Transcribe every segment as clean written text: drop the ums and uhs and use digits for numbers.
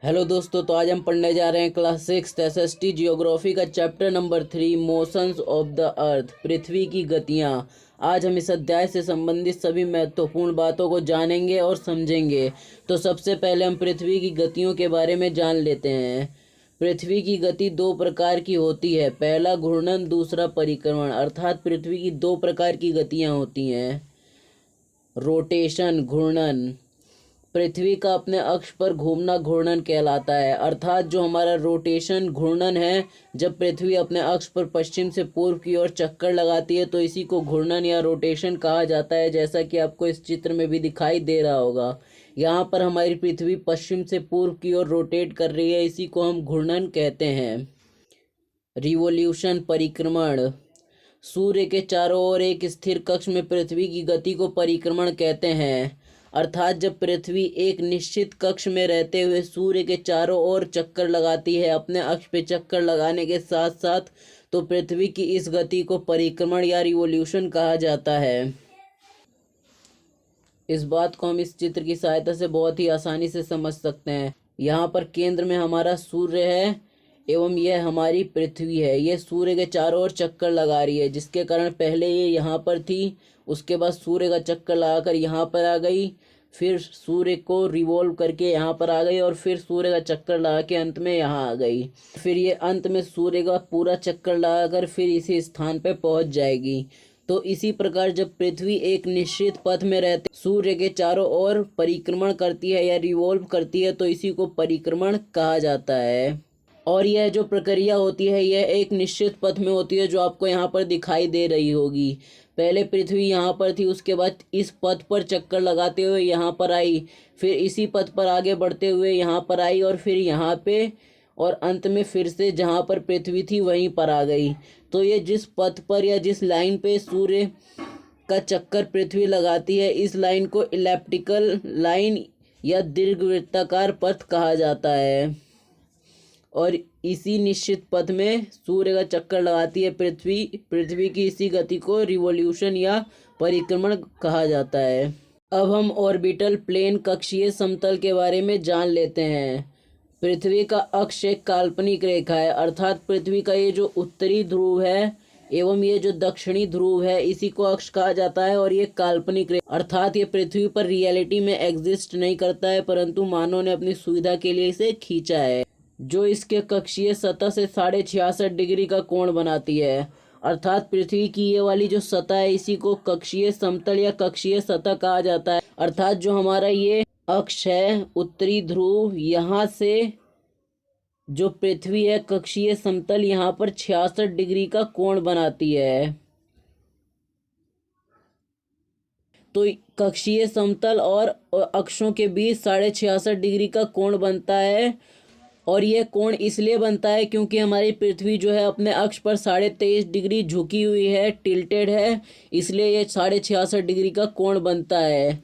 Hello दोस्तों, तो आज हम पढ़ने जा रहे हैं क्लास 6 एसएसटी जियोग्राफी का चैप्टर नंबर 3 मोशंस ऑफ द अर्थ, पृथ्वी की गतियाँ। आज हम इस अध्याय से संबंधित सभी महत्वपूर्ण बातों को जानेंगे और समझेंगे। तो सबसे पहले हम पृथ्वी की गतियों के बारे में जान लेते हैं। पृथ्वी की गति दो प्रकार की होती है, पहला घूर्णन, दूसरा परिक्रमण। अर्थात पृथ्वी की दो प्रकार की गतियाँ होती हैं। रोटेशन, घूर्णन। पृथ्वी का अपने अक्ष पर घूमना घूर्णन कहलाता है। अर्थात जो हमारा रोटेशन घूर्णन है, जब पृथ्वी अपने अक्ष पर पश्चिम से पूर्व की ओर चक्कर लगाती है तो इसी को घूर्णन या रोटेशन कहा जाता है। जैसा कि आपको इस चित्र में भी दिखाई दे रहा होगा, यहाँ पर हमारी पृथ्वी पश्चिम से पूर्व की ओर रोटेट कर रही है, इसी को हम घूर्णन कहते हैं। रिवोल्यूशन, परिक्रमण। सूर्य के चारों ओर एक स्थिर कक्ष में पृथ्वी की गति को परिक्रमण कहते हैं। अर्थात जब पृथ्वी एक निश्चित कक्ष में रहते हुए सूर्य के चारों ओर चक्कर लगाती है, अपने अक्ष पे चक्कर लगाने के साथ साथ, तो पृथ्वी की इस गति को परिक्रमण या रिवोल्यूशन कहा जाता है। इस बात को हम इस चित्र की सहायता से बहुत ही आसानी से समझ सकते हैं। यहाँ पर केंद्र में हमारा सूर्य है एवं यह हमारी पृथ्वी है। यह सूर्य के चारों ओर चक्कर लगा रही है, जिसके कारण पहले ये यहाँ पर थी, उसके बाद सूर्य का चक्कर लगाकर यहाँ पर आ गई, फिर सूर्य को रिवॉल्व करके यहाँ पर आ गई और फिर सूर्य का चक्कर लगा के अंत में यहाँ आ गई। फिर ये अंत में सूर्य का पूरा चक्कर लगाकर फिर इसी स्थान पर पहुँच जाएगी। तो इसी प्रकार जब पृथ्वी एक निश्चित पथ में रहते सूर्य के चारों ओर परिक्रमण करती है या रिवॉल्व करती है, तो इसी को परिक्रमण कहा जाता है। और यह जो प्रक्रिया होती है यह एक निश्चित पथ में होती है, जो आपको यहाँ पर दिखाई दे रही होगी। पहले पृथ्वी यहाँ पर थी, उसके बाद इस पथ पर चक्कर लगाते हुए यहाँ पर आई, फिर इसी पथ पर आगे बढ़ते हुए यहाँ पर आई और फिर यहाँ पे, और अंत में फिर से जहाँ पर पृथ्वी थी वहीं पर आ गई। तो ये जिस पथ पर या जिस लाइन पे सूर्य का चक्कर पृथ्वी लगाती है, इस लाइन को इलिप्टिकल लाइन या दीर्घवृत्ताकार पथ कहा जाता है। और इसी निश्चित पथ में सूर्य का चक्कर लगाती है पृथ्वी की इसी गति को रिवॉल्यूशन या परिक्रमण कहा जाता है। अब हम ऑर्बिटल प्लेन, कक्षीय समतल के बारे में जान लेते हैं। पृथ्वी का अक्ष एक काल्पनिक रेखा है। अर्थात पृथ्वी का ये जो उत्तरी ध्रुव है एवं ये जो दक्षिणी ध्रुव है, इसी को अक्ष कहा जाता है। और ये काल्पनिक रेखा, अर्थात ये पृथ्वी पर रियलिटी में एग्जिस्ट नहीं करता है, परंतु मानव ने अपनी सुविधा के लिए इसे खींचा है, जो इसके कक्षीय सतह से 66.5 डिग्री का कोण बनाती है। अर्थात पृथ्वी की ये वाली जो सतह है, इसी को कक्षीय समतल या कक्षीय सतह कहा जाता है। अर्थात जो हमारा ये अक्ष है उत्तरी ध्रुव, यहाँ से जो पृथ्वी है कक्षीय समतल यहाँ पर 66 डिग्री का कोण बनाती है। तो कक्षीय समतल और अक्षों के बीच 66.5 डिग्री का कोण बनता है। और यह कोण इसलिए बनता है क्योंकि हमारी पृथ्वी जो है अपने अक्ष पर 23.5 डिग्री झुकी हुई है, टिल्टेड है, इसलिए यह 66.5 डिग्री का कोण बनता है।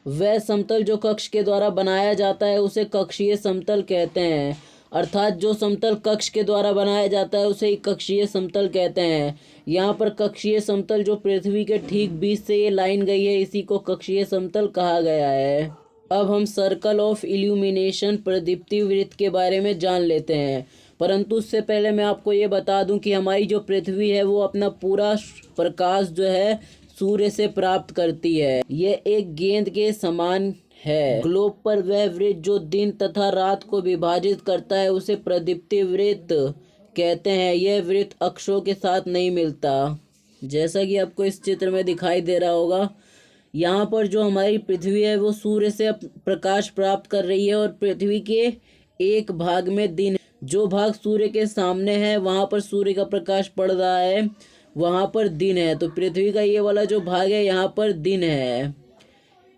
वह समतल जो कक्ष के द्वारा बनाया जाता है उसे कक्षीय समतल कहते हैं। अर्थात जो समतल कक्ष के द्वारा बनाया जाता है उसे कक्षीय समतल कहते हैं। यहाँ पर कक्षीय समतल जो पृथ्वी के ठीक बीच से ये लाइन गई है, इसी को कक्षीय समतल कहा गया है। अब हम सर्कल ऑफ इल्यूमिनेशन, प्रदीप्ति वृत्त के बारे में जान लेते हैं। परंतु उससे पहले मैं आपको ये बता दूं कि हमारी जो पृथ्वी है वो अपना पूरा प्रकाश जो है सूर्य से प्राप्त करती है। यह एक गेंद के समान है। ग्लोब पर वह वृत्त जो दिन तथा रात को विभाजित करता है उसे प्रदीप्ति वृत्त कहते हैं। यह वृत्त अक्षों के साथ नहीं मिलता, जैसा कि आपको इस चित्र में दिखाई दे रहा होगा। यहाँ पर जो हमारी पृथ्वी है वो सूर्य से प्रकाश प्राप्त कर रही है और पृथ्वी के एक भाग में दिन, जो भाग सूर्य के सामने है वहाँ पर सूर्य का प्रकाश पड़ रहा है, वहाँ पर दिन है। तो पृथ्वी का ये वाला जो भाग है यहाँ पर दिन है।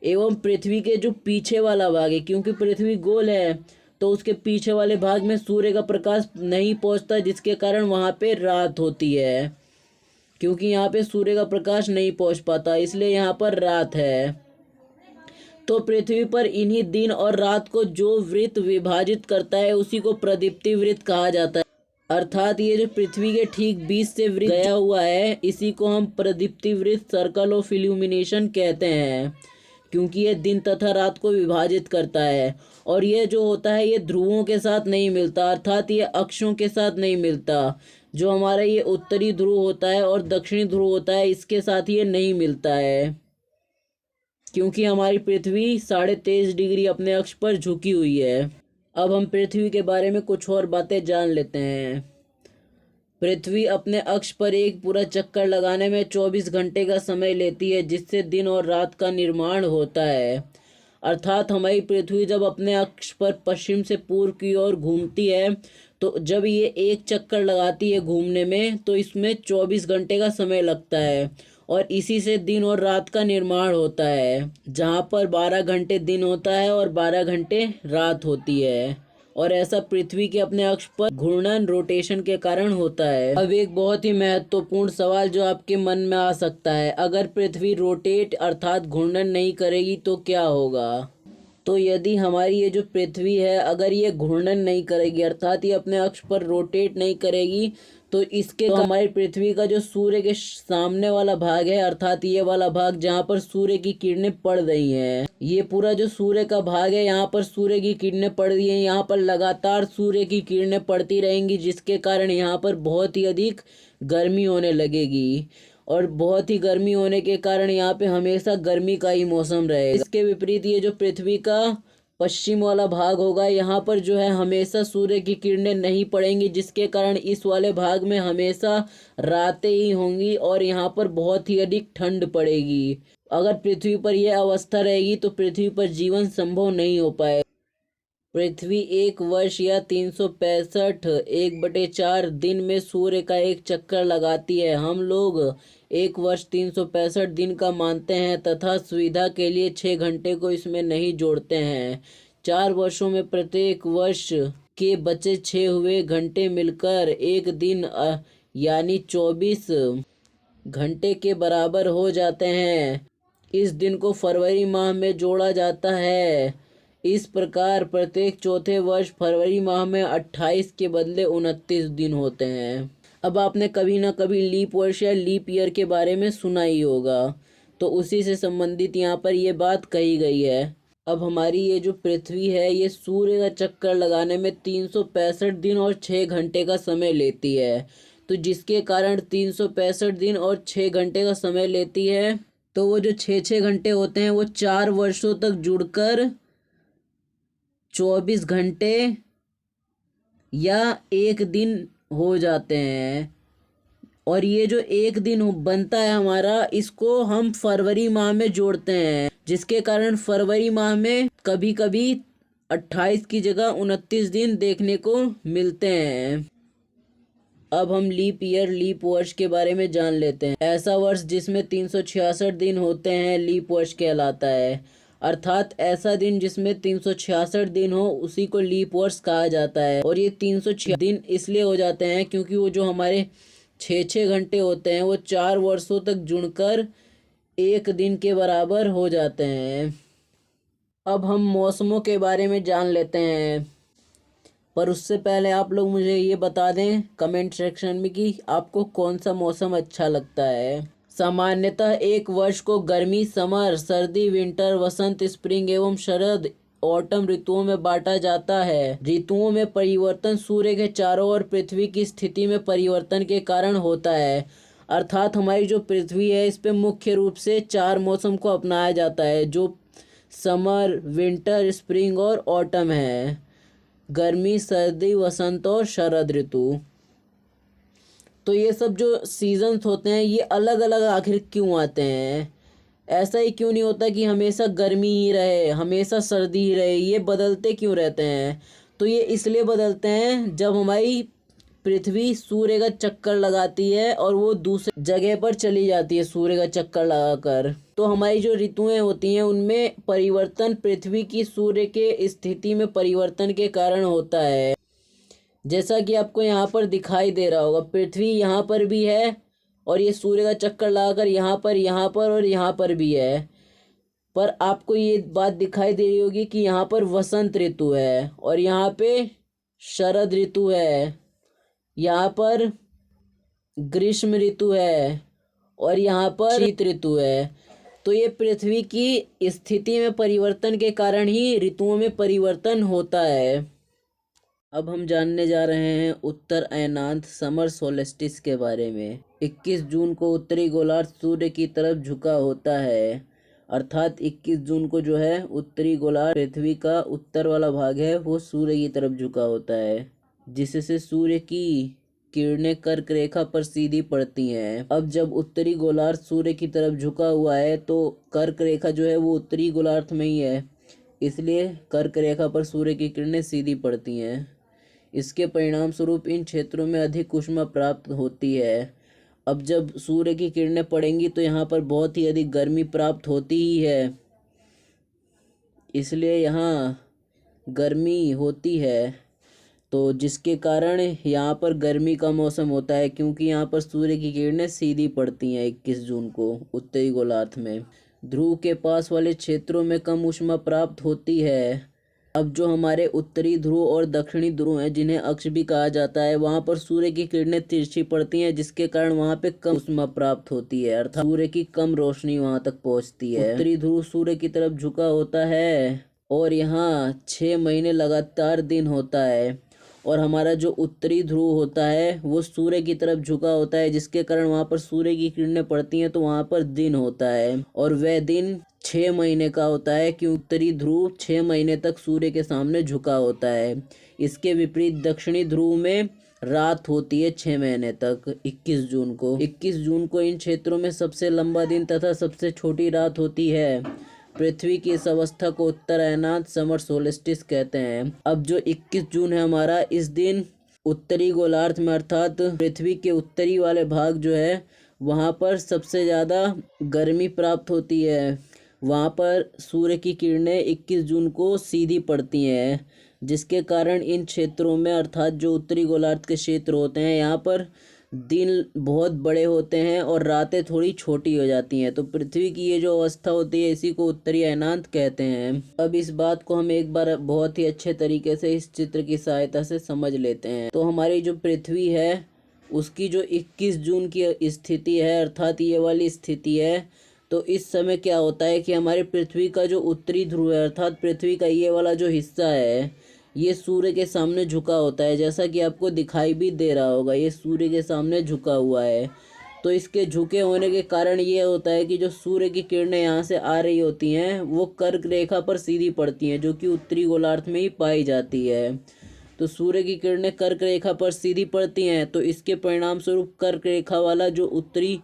एवं पृथ्वी के जो पीछे वाला भाग है, क्योंकि पृथ्वी गोल है तो उसके पीछे वाले भाग में सूर्य का प्रकाश नहीं पहुँचता, जिसके कारण वहाँ पे रात होती है। क्योंकि यहाँ पे सूर्य का प्रकाश नहीं पहुँच पाता, इसलिए यहाँ पर रात है। तो पृथ्वी पर इन्हीं दिन और रात को जो वृत्त विभाजित करता है उसी को प्रदीप्ति वृत्त कहा जाता है। अर्थात ये जो पृथ्वी के ठीक बीच से वृत्त गया हुआ है, इसी को हम प्रदीप्ति वृत्त, सर्कल ऑफ इल्यूमिनेशन कहते हैं, क्योंकि ये दिन तथा रात को विभाजित करता है। और ये जो होता है ये ध्रुवों के साथ नहीं मिलता, अर्थात ये अक्षों के साथ नहीं मिलता। जो हमारा ये उत्तरी ध्रुव होता है और दक्षिणी ध्रुव होता है इसके साथ ये नहीं मिलता है, क्योंकि हमारी पृथ्वी 23.5 डिग्री अपने अक्ष पर झुकी हुई है। अब हम पृथ्वी के बारे में कुछ और बातें जान लेते हैं। पृथ्वी अपने अक्ष पर एक पूरा चक्कर लगाने में 24 घंटे का समय लेती है, जिससे दिन और रात का निर्माण होता है। अर्थात हमारी पृथ्वी जब अपने अक्ष पर पश्चिम से पूर्व की ओर घूमती है, तो जब ये एक चक्कर लगाती है घूमने में, तो इसमें 24 घंटे का समय लगता है और इसी से दिन और रात का निर्माण होता है, जहाँ पर 12 घंटे दिन होता है और 12 घंटे रात होती है। और ऐसा पृथ्वी के अपने अक्ष पर घूर्णन रोटेशन के कारण होता है। अब एक बहुत ही महत्वपूर्ण सवाल जो आपके मन में आ सकता है, अगर पृथ्वी रोटेट अर्थात घूर्णन नहीं करेगी तो क्या होगा? तो यदि हमारी ये जो पृथ्वी है अगर ये घूर्णन नहीं करेगी अर्थात ये अपने अक्ष पर रोटेट नहीं करेगी, तो इसके हमारी पृथ्वी का जो सूर्य के सामने वाला भाग है अर्थात ये वाला भाग जहाँ पर सूर्य की किरणें पड़ रही हैं, ये पूरा जो सूर्य का भाग है यहाँ पर सूर्य की किरणें पड़ रही हैं, यहाँ पर लगातार सूर्य की किरणें पड़ती रहेंगी, जिसके कारण यहाँ पर बहुत ही अधिक गर्मी होने लगेगी और बहुत ही गर्मी होने के कारण यहाँ पे हमेशा गर्मी का ही मौसम रहेगा। इसके विपरीत ये जो पृथ्वी का पश्चिम वाला भाग होगा यहाँ पर जो है हमेशा सूर्य की किरणें नहीं पड़ेंगी, जिसके कारण इस वाले भाग में हमेशा रातें ही होंगी और यहाँ पर बहुत ही अधिक ठंड पड़ेगी। अगर पृथ्वी पर यह अवस्था रहेगी तो पृथ्वी पर जीवन संभव नहीं हो पाएगा। पृथ्वी एक वर्ष या 365 1/4 दिन में सूर्य का एक चक्कर लगाती है। हम लोग एक वर्ष 365 दिन का मानते हैं तथा सुविधा के लिए 6 घंटे को इसमें नहीं जोड़ते हैं। 4 वर्षों में प्रत्येक वर्ष के बचे 6 हुए घंटे मिलकर एक दिन यानी 24 घंटे के बराबर हो जाते हैं। इस दिन को फरवरी माह में जोड़ा जाता है। इस प्रकार प्रत्येक चौथे वर्ष फरवरी माह में 28 के बदले 29 दिन होते हैं। अब आपने कभी ना कभी लीप वर्ष या लीप ईयर के बारे में सुना ही होगा, तो उसी से संबंधित यहाँ पर ये बात कही गई है। अब हमारी ये जो पृथ्वी है ये सूर्य का चक्कर लगाने में 365 दिन और 6 घंटे का समय लेती है। तो जिसके कारण 365 दिन और 6 घंटे का समय लेती है, तो वो जो 6 घंटे होते हैं वो 4 वर्षों तक जुड़कर 24 घंटे या एक दिन हो जाते हैं। और ये जो एक दिन बनता है हमारा, इसको हम फरवरी माह में जोड़ते हैं, जिसके कारण फरवरी माह में कभी कभी 28 की जगह 29 दिन देखने को मिलते हैं। अब हम लीप ईयर लीप वर्ष के बारे में जान लेते हैं। ऐसा वर्ष जिसमें 366 दिन होते हैं लीप वर्ष कहलाता है। अर्थात ऐसा दिन जिसमें 366 दिन हो उसी को लीप वर्ष कहा जाता है। और ये 366 दिन इसलिए हो जाते हैं क्योंकि वो जो हमारे 6 घंटे होते हैं वो 4 वर्षों तक जुड़कर एक दिन के बराबर हो जाते हैं। अब हम मौसमों के बारे में जान लेते हैं, पर उससे पहले आप लोग मुझे ये बता दें कमेंट सेक्शन में कि आपको कौन सा मौसम अच्छा लगता है। सामान्यतः एक वर्ष को गर्मी, समर, सर्दी, विंटर, वसंत, स्प्रिंग एवं शरद, ऑटम ऋतुओं में बांटा जाता है। ऋतुओं में परिवर्तन सूर्य के चारों ओर पृथ्वी की स्थिति में परिवर्तन के कारण होता है। अर्थात हमारी जो पृथ्वी है इस पे मुख्य रूप से 4 मौसम को अपनाया जाता है, जो समर, विंटर, स्प्रिंग और ऑटम है। गर्मी, सर्दी, वसंत और शरद ऋतु। तो ये सब जो सीजन्स होते हैं ये अलग अलग आखिर क्यों आते हैं? ऐसा ही क्यों नहीं होता कि हमेशा गर्मी ही रहे, हमेशा सर्दी ही रहे, ये बदलते क्यों रहते हैं? तो ये इसलिए बदलते हैं जब हमारी पृथ्वी सूर्य का चक्कर लगाती है और वो दूसरी जगह पर चली जाती है सूर्य का चक्कर लगाकर। तो हमारी जो ऋतुएं होती हैं उनमें परिवर्तन पृथ्वी की सूर्य के स्थिति में परिवर्तन के कारण होता है। जैसा कि आपको यहाँ पर दिखाई दे रहा होगा, पृथ्वी यहाँ पर भी है और ये सूर्य का चक्कर लगाकर यहाँ पर और यहाँ पर भी है। पर आपको ये बात दिखाई दे रही होगी कि यहाँ पर वसंत ऋतु है और यहाँ पे शरद ऋतु है, यहाँ पर ग्रीष्म ऋतु है और यहाँ पर शीत ऋतु है। तो ये पृथ्वी की स्थिति में परिवर्तन के कारण ही ऋतुओं में परिवर्तन होता है। अब हम जानने जा रहे हैं उत्तर अयनांत समर सोलेस्टिस के बारे में। 21 जून को उत्तरी गोलार्ध सूर्य की तरफ झुका होता है, अर्थात 21 जून को जो है उत्तरी गोलार्ध पृथ्वी का उत्तर वाला भाग है वो सूर्य की तरफ झुका होता है, जिससे सूर्य की किरणें कर्क रेखा पर सीधी पड़ती हैं। अब जब उत्तरी गोलार्ध सूर्य की तरफ झुका हुआ है तो कर्क रेखा जो है वो उत्तरी गोलार्ध में ही है, इसलिए कर्क रेखा पर सूर्य की किरणें सीधी पड़ती हैं। इसके परिणाम स्वरूप इन क्षेत्रों में अधिक ऊष्मा प्राप्त होती है। अब जब सूर्य की किरणें पड़ेंगी तो यहाँ पर बहुत ही अधिक गर्मी प्राप्त होती ही है, इसलिए यहाँ गर्मी होती है, तो जिसके कारण यहाँ पर गर्मी का मौसम होता है, क्योंकि यहाँ पर सूर्य की किरणें सीधी पड़ती हैं 21 जून को उत्तरी गोलार्ध में। ध्रुव के पास वाले क्षेत्रों में कम ऊष्मा प्राप्त होती है। अब जो हमारे उत्तरी ध्रुव और दक्षिणी ध्रुव हैं, जिन्हें अक्ष भी कहा जाता है, वहाँ पर सूर्य की किरणें तिरछी पड़ती हैं, जिसके कारण वहाँ पे कम ऊष्मा प्राप्त होती है, अर्थात सूर्य की कम रोशनी वहाँ तक पहुँचती है। उत्तरी ध्रुव सूर्य की तरफ झुका होता है और यहाँ 6 महीने लगातार दिन होता है, और हमारा जो उत्तरी ध्रुव होता है वो सूर्य की तरफ झुका होता है, जिसके कारण वहाँ पर सूर्य की किरणें पड़ती हैं तो वहाँ पर दिन होता है, और वह दिन 6 महीने का होता है, क्योंकि उत्तरी ध्रुव 6 महीने तक सूर्य के सामने झुका होता है। इसके विपरीत दक्षिणी ध्रुव में रात होती है 6 महीने तक। 21 जून को इन क्षेत्रों में सबसे लंबा दिन तथा सबसे छोटी रात होती है। पृथ्वी की इस अवस्था को उत्तर अयनांत समर सोलेस्टिस कहते हैं। अब जो 21 जून है हमारा, इस दिन उत्तरी गोलार्ध में अर्थात पृथ्वी के उत्तरी वाले भाग जो है वहाँ पर सबसे ज़्यादा गर्मी प्राप्त होती है। वहाँ पर सूर्य की किरणें 21 जून को सीधी पड़ती हैं, जिसके कारण इन क्षेत्रों में अर्थात जो उत्तरी गोलार्ध के क्षेत्र होते हैं यहाँ पर दिन बहुत बड़े होते हैं और रातें थोड़ी छोटी हो जाती हैं। तो पृथ्वी की ये जो अवस्था होती है इसी को उत्तरी अयनांत कहते हैं। अब इस बात को हम एक बार बहुत ही अच्छे तरीके से इस चित्र की सहायता से समझ लेते हैं। तो हमारी जो पृथ्वी है उसकी जो 21 जून की स्थिति है, अर्थात ये वाली स्थिति है, तो इस समय क्या होता है कि हमारी पृथ्वी का जो उत्तरी ध्रुव है अर्थात पृथ्वी का ये वाला जो हिस्सा है ये सूर्य के सामने झुका होता है, जैसा कि आपको दिखाई भी दे रहा होगा, ये सूर्य के सामने झुका हुआ है। तो इसके झुके होने के कारण ये होता है कि जो सूर्य की किरणें यहाँ से आ रही होती हैं वो कर्क रेखा पर सीधी पड़ती हैं, जो कि उत्तरी गोलार्ध में ही पाई जाती है। तो सूर्य की किरणें कर्क रेखा पर सीधी पड़ती हैं, तो इसके परिणाम स्वरूप कर्क रेखा वाला जो उत्तरी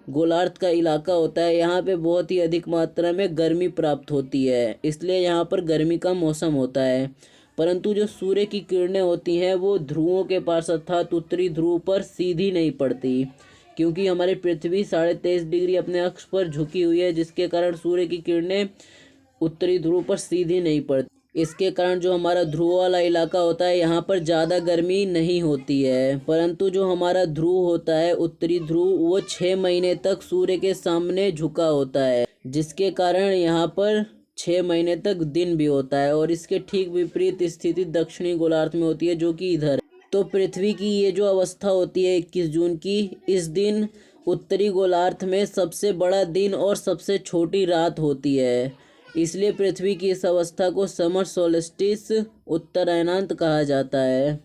गोलार्ध का इलाका होता है यहाँ पे बहुत ही अधिक मात्रा में गर्मी प्राप्त होती है, इसलिए यहाँ पर गर्मी का मौसम होता है। परंतु जो सूर्य की किरणें होती हैं वो ध्रुवों के पास अर्थात उत्तरी ध्रुव पर सीधी नहीं पड़ती, क्योंकि हमारी पृथ्वी 23.5 डिग्री अपने अक्ष पर झुकी हुई है, जिसके कारण सूर्य की किरणें उत्तरी ध्रुव पर सीधी नहीं पड़ती। इसके कारण जो हमारा ध्रुव वाला इलाका होता है यहाँ पर ज़्यादा गर्मी नहीं होती है। परंतु जो हमारा ध्रुव होता है उत्तरी ध्रुव वो 6 महीने तक सूर्य के सामने झुका होता है, जिसके कारण यहाँ पर 6 महीने तक दिन भी होता है, और इसके ठीक विपरीत स्थिति दक्षिणी गोलार्ध में होती है, जो कि इधर। तो पृथ्वी की ये जो अवस्था होती है 21 जून की, इस दिन उत्तरी गोलार्ध में सबसे बड़ा दिन और सबसे छोटी रात होती है, इसलिए पृथ्वी की इस अवस्था को समर सोलेस्टिस उत्तर अयनांत कहा जाता है।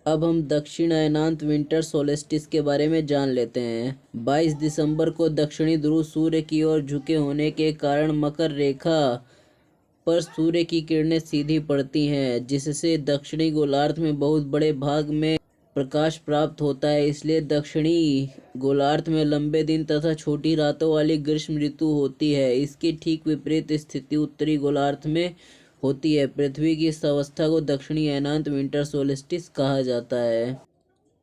अब हम दक्षिण अयनांत विंटर सोलेस्टिस के बारे में जान लेते हैं। 22 दिसंबर को दक्षिणी ध्रुव सूर्य की ओर झुके होने के कारण मकर रेखा पर सूर्य की किरणें सीधी पड़ती हैं, जिससे दक्षिणी गोलार्ध में बहुत बड़े भाग में प्रकाश प्राप्त होता है। इसलिए दक्षिणी गोलार्ध में लंबे दिन तथा छोटी रातों वाली ग्रीष्म ऋतु होती है। इसकी ठीक विपरीत स्थिति उत्तरी गोलार्ध में होती है। पृथ्वी की इस अवस्था को दक्षिणी अयनांत विंटर सोलेस्टिस कहा जाता है।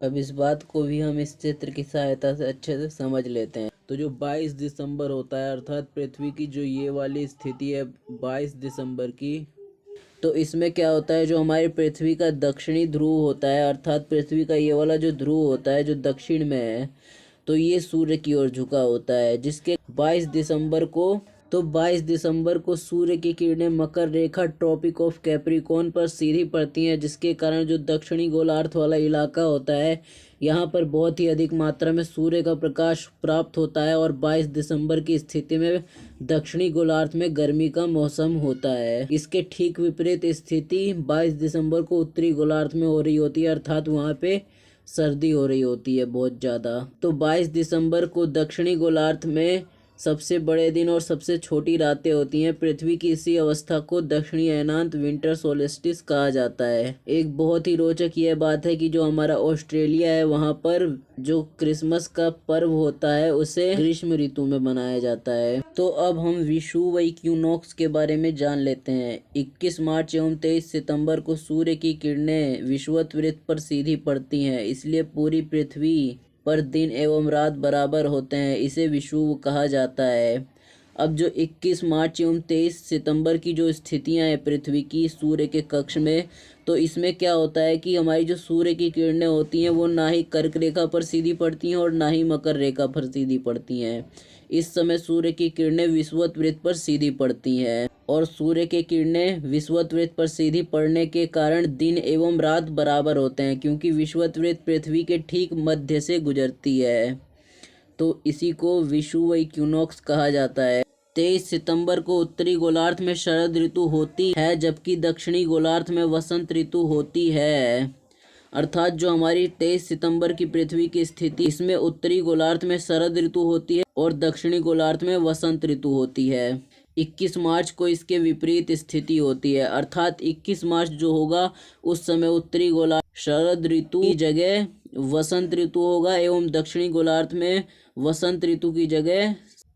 अब इस बात को भी हम इस चित्र की सहायता से अच्छे से समझ लेते हैं। तो जो 22 दिसंबर होता है अर्थात पृथ्वी की जो ये वाली स्थिति है 22 दिसंबर की, तो इसमें क्या होता है, जो हमारी पृथ्वी का दक्षिणी ध्रुव होता है अर्थात पृथ्वी का ये वाला जो ध्रुव होता है जो दक्षिण में है, तो ये सूर्य की ओर झुका होता है, जिसके 22 दिसंबर को तो 22 दिसंबर को सूर्य की किरणें मकर रेखा ट्रॉपिक ऑफ कैप्रिकॉर्न पर सीधी पड़ती हैं, जिसके कारण जो दक्षिणी गोलार्ध वाला इलाका होता है यहाँ पर बहुत ही अधिक मात्रा में सूर्य का प्रकाश प्राप्त होता है और 22 दिसंबर की स्थिति में दक्षिणी गोलार्ध में गर्मी का मौसम होता है। इसके ठीक विपरीत स्थिति 22 दिसंबर को उत्तरी गोलार्ध में हो रही होती है, अर्थात वहाँ पे सर्दी हो रही होती है बहुत ज़्यादा। तो 22 दिसंबर को दक्षिणी गोलार्ध में सबसे बड़े दिन और सबसे छोटी रातें होती हैं। पृथ्वी की इसी अवस्था को दक्षिणी अयनांत विंटर सोलेस्टिस कहा जाता है। एक बहुत ही रोचक यह बात है कि जो हमारा ऑस्ट्रेलिया है वहाँ पर जो क्रिसमस का पर्व होता है उसे ग्रीष्म ऋतु में मनाया जाता है। तो अब हम विषुव इक्विनॉक्स के बारे में जान लेते हैं। 21 मार्च एवं 23 सितंबर को सूर्य की किरणें विषुवत वृत्त पर सीधी पड़ती हैं, इसलिए पूरी पृथ्वी पर दिन एवं रात बराबर होते हैं। इसे विषुव कहा जाता है। अब जो 21 मार्च एवं 23 सितंबर की जो स्थितियां हैं पृथ्वी की सूर्य के कक्ष में, तो इसमें क्या होता है कि हमारी जो सूर्य की किरणें होती हैं वो ना ही कर्क रेखा पर सीधी पड़ती हैं और ना ही मकर रेखा पर सीधी पड़ती हैं। इस समय सूर्य की किरणें विषुवत वृत्त पर सीधी पड़ती हैं और सूर्य की किरणें विषुवत वृत्त पर सीधी पड़ने के कारण दिन एवं रात बराबर होते हैं, क्योंकि विषुवत वृत्त पृथ्वी के ठीक मध्य से गुजरती है। तो इसी को विषुव इक्विनॉक्स कहा जाता है। 23 सितंबर को उत्तरी गोलार्ध में शरद ऋतु होती है, जबकि दक्षिणी गोलार्ध में वसंत ऋतु होती है। अर्थात जो हमारी 23 सितंबर की पृथ्वी की स्थिति, इसमें उत्तरी गोलार्ध में शरद ऋतु होती है और दक्षिणी गोलार्ध में वसंत ऋतु होती है। 21 मार्च को इसके विपरीत स्थिति होती है, अर्थात 21 मार्च जो होगा उस समय उत्तरी गोलार्ध शरद ऋतु की जगह वसंत ऋतु होगा एवं दक्षिणी गोलार्ध में वसंत ऋतु की जगह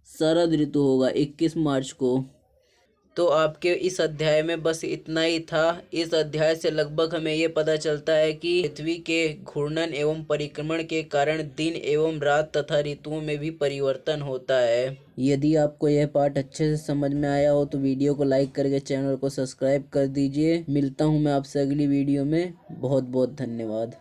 शरद ऋतु होगा 21 मार्च को। तो आपके इस अध्याय में बस इतना ही था। इस अध्याय से लगभग हमें ये पता चलता है कि पृथ्वी के घूर्णन एवं परिक्रमण के कारण दिन एवं रात तथा ऋतुओं में भी परिवर्तन होता है। यदि आपको यह पाठ अच्छे से समझ में आया हो तो वीडियो को लाइक करके चैनल को सब्सक्राइब कर दीजिए। मिलता हूँ मैं आपसे अगली वीडियो में। बहुत बहुत धन्यवाद।